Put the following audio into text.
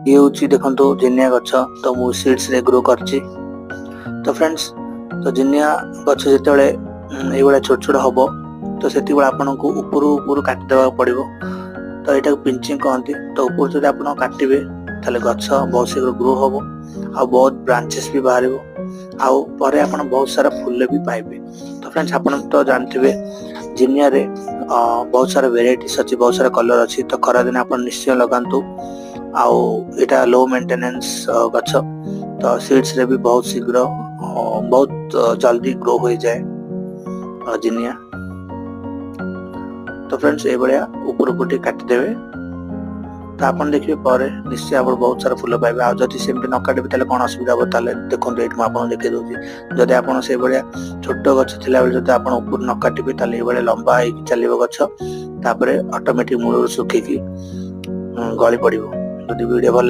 ये हूँ देखो जिनिया गछ तो मु सीड्स रे ग्रो करची। तो फ्रेंड्स तो जिनिया गछ जिते ये छोट छोट हम तो से आपको ऊपर ऊपर काटिदेवा पड़ो। तो यहाँ पिंचिंग कहती। तो ऊपर जो आप काटे ताले गछ बहुत शीघ्र ग्रो हम आ बहुत ब्रांचेस भी बाहर आउ पर आप बहुत सारा फूल भी पाइबे। तो फ्रेंड्स आप तो जानते जिनिया रे बहुत सारा वेराइटीज अच्छी बहुत सारा कलर अच्छी। तो खरा दिन आप निश्चय लगातु आउ एटा लो मेंटेनेंस गछ। तो सीड्स रे भी बहुत शीघ्र बहुत जल्दी ग्रो हो जाए जिनिया। तो फ्रेंड्स ये भाया ऊपर ऊपर काटिदेवे तो आप देखिए पर निश्चय आप बहुत सारा फूल पाइबे। आ जदि सेमती न काटे ताले कौन असुविधा हो ताले देखो ये मुझे देखी दूसरी। जदि आप से भाया छोट गछ थिला बेले जदि आप ऊपर न काटे ताले ये लंबा हो चलो गछ तापर ऑटोमेटिक मूल सुखिकी गली पड़ो। जदि वीडियो भल